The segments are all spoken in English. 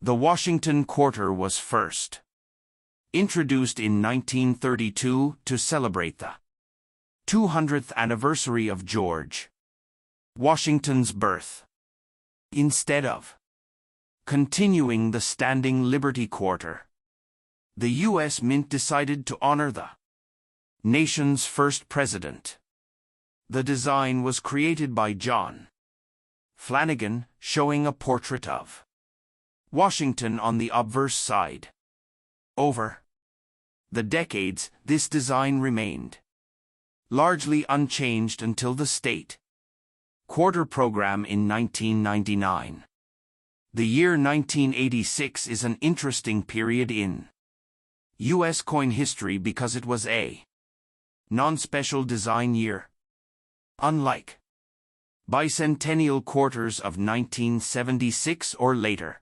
The Washington quarter was first introduced in 1932 to celebrate the 200th anniversary of George Washington's birth. Instead of continuing the standing Liberty quarter, the U.S. Mint decided to honor the nation's first president. The design was created by John Flanagan, showing a portrait of Washington on the obverse side. Over the decades, this design remained largely unchanged until the state quarter program in 1999. The year 1986 is an interesting period in U.S. coin history because it was a non-special design year. Unlike bicentennial quarters of 1976 or later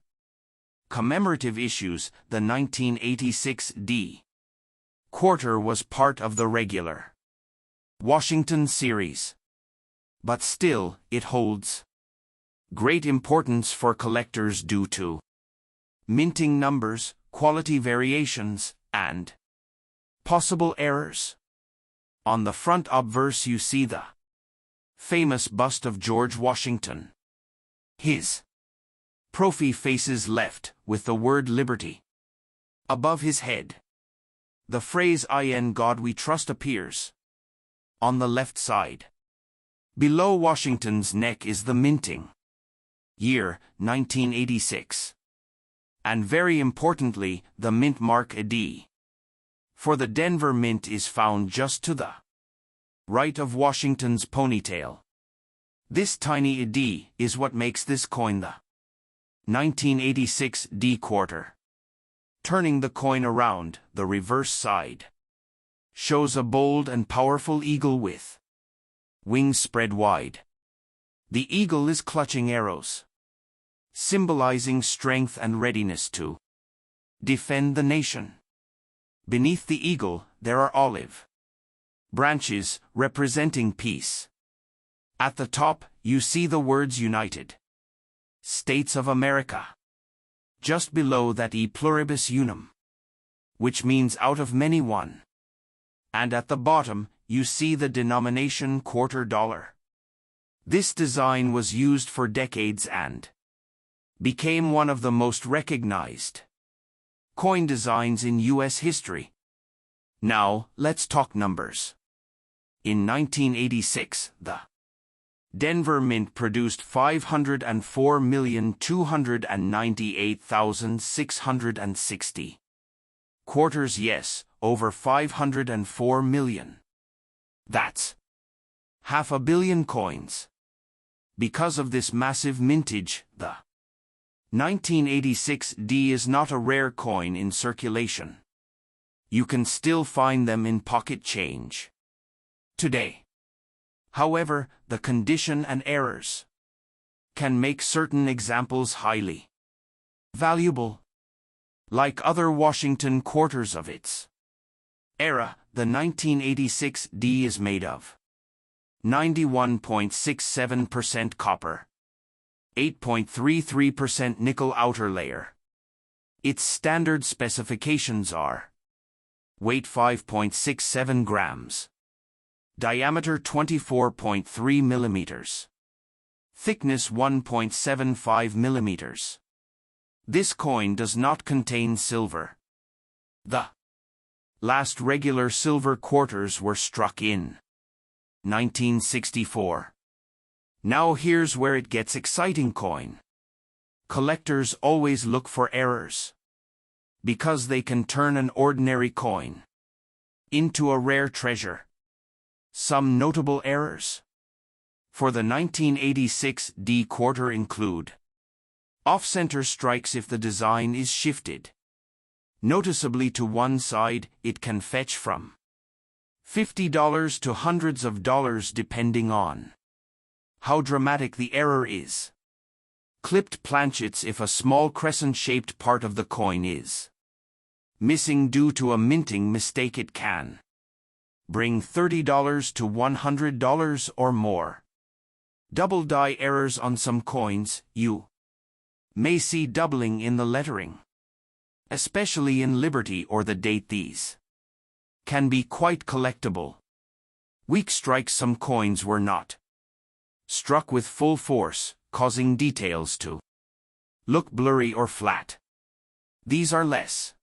commemorative issues, the 1986 D quarter was part of the regular Washington series. But still, it holds great importance for collectors due to minting numbers, quality variations, and possible errors. On the front obverse you see the famous bust of George Washington. His prophy faces left, with the word Liberty above his head. The phrase "In God We Trust" appears on the left side. Below Washington's neck is the minting year, 1986. And very importantly, the mint mark AD for the Denver Mint is found just to the right of Washington's ponytail. This tiny AD is what makes this coin the 1986 D quarter. Turning the coin around, the reverse side shows a bold and powerful eagle with wings spread wide. The eagle is clutching arrows, symbolizing strength and readiness to defend the nation. Beneath the eagle, there are olive branches representing peace. At the top, you see the words United States of America. Just below that E pluribus unum, which means out of many one. And at the bottom, you see the denomination quarter dollar. This design was used for decades and became one of the most recognized coin designs in U.S. history. Now, let's talk numbers. In 1986, the Denver Mint produced 504,298,660 quarters. Yes, over 504 million. That's 500 million coins. Because of this massive mintage, the 1986 D is not a rare coin in circulation. You can still find them in pocket change today. However, the condition and errors can make certain examples highly valuable. Like other Washington quarters of its era, the 1986 D is made of 91.67% copper, 8.33% nickel outer layer. Its standard specifications are weight 5.67 grams, diameter 24.3 millimeters, thickness 1.75 millimeters. This coin does not contain silver. The last regular silver quarters were struck in 1964. Now here's where it gets exciting. Coin collectors always look for errors, because they can turn an ordinary coin into a rare treasure. Some notable errors for the 1986 D quarter include off-center strikes. If the design is shifted noticeably to one side, it can fetch from $50 to hundreds of dollars depending on how dramatic the error is. Clipped planchets. If a small crescent-shaped part of the coin is missing due to a minting mistake, it can bring $30 to $100 or more. Double die errors. On some coins, you may see doubling in the lettering, especially in Liberty or the date. These can be quite collectible. Weak strikes. Some coins were not struck with full force, causing details to look blurry or flat. These are less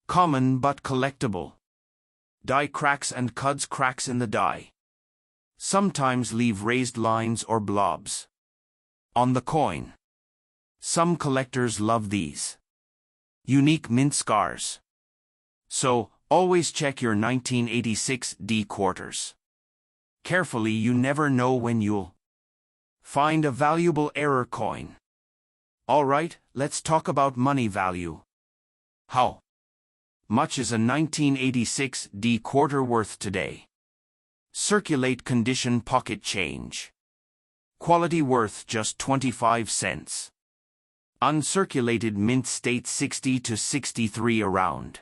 common but collectible. Die cracks and cuds. Cracks in the die sometimes leave raised lines or blobs on the coin. Some collectors love these unique mint scars. So, always check your 1986 D quarters carefully. You never know when you'll find a valuable error coin. Alright, let's talk about money value. How much is a 1986 D quarter worth today? Circulate condition. Pocket change. Quality worth just 25 cents. Uncirculated mint state 60 to 63 around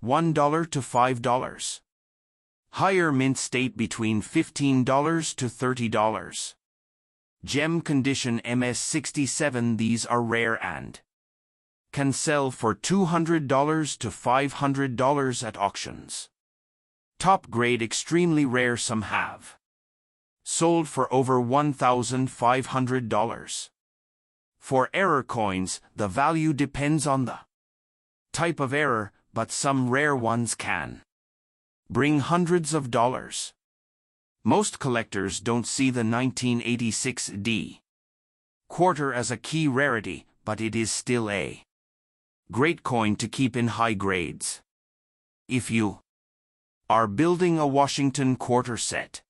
$1 to $5. Higher mint state between $15 to $30. Gem condition MS 67. These are rare and can sell for $200 to $500 at auctions. Top grade extremely rare. Some have sold for over $1,500. For error coins, the value depends on the type of error, but some rare ones can bring hundreds of dollars. Most collectors don't see the 1986 D quarter as a key rarity, but it is still a great coin to keep in high grades. If you are building a Washington quarter set,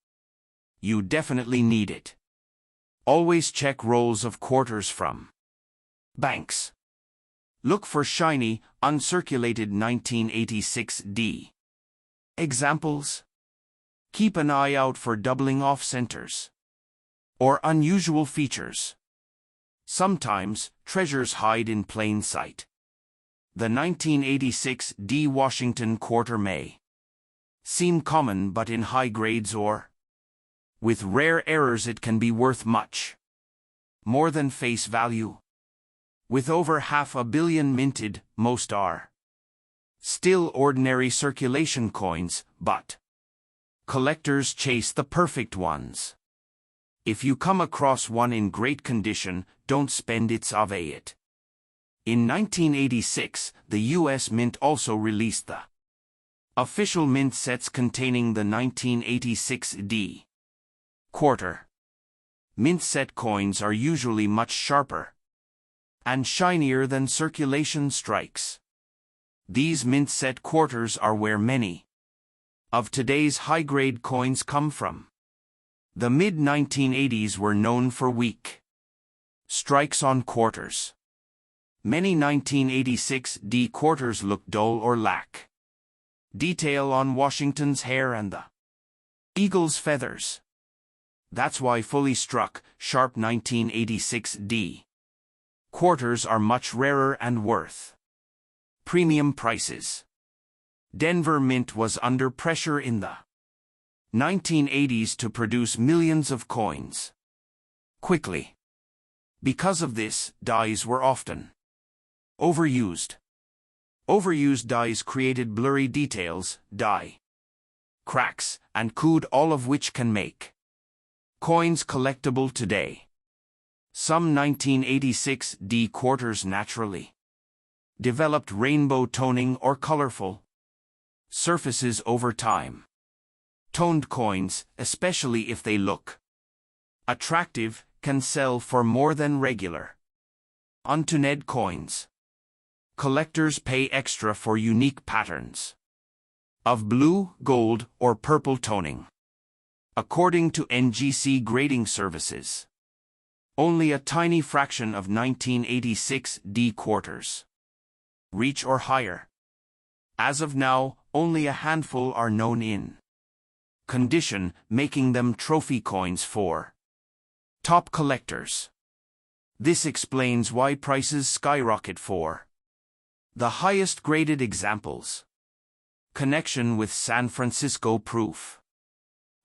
you definitely need it. Always check rolls of quarters from banks. Look for shiny, uncirculated 1986 D examples. Keep an eye out for doubling off centers or unusual features. Sometimes, treasures hide in plain sight. The 1986 D Washington quarter may seem common, but in high grades or with rare errors it can be worth much more than face value. With over 500 million minted, most are still ordinary circulation coins, but collectors chase the perfect ones. If you come across one in great condition, don't spend it, survey it. In 1986, the US Mint also released the official mint sets containing the 1986 D quarter. Mint set coins are usually much sharper and shinier than circulation strikes. These mint set quarters are where many of today's high-grade coins come from. The mid-1980s were known for weak strikes on quarters. Many 1986 D quarters look dull or lack detail on Washington's hair and the eagle's feathers. That's why fully struck, sharp 1986 D quarters are much rarer and worth premium prices. Denver Mint was under pressure in the 1980s to produce millions of coins quickly. Because of this, dies were often overused. Overused dies created blurry details, die cracks, and code, all of which can make coins collectible today. Some 1986 D quarters naturally developed rainbow toning or colorful surfaces over time. Toned coins, especially if they look attractive, can sell for more than regular untoned coins. Collectors pay extra for unique patterns of blue, gold, or purple toning. According to NGC Grading Services, only a tiny fraction of 1986 D quarters reach or higher. As of now, only a handful are known in condition, making them trophy coins for top collectors. This explains why prices skyrocket for the highest graded examples. Connection with San Francisco proof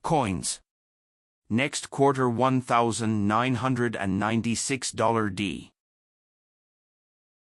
coins. Next quarter $1,996 D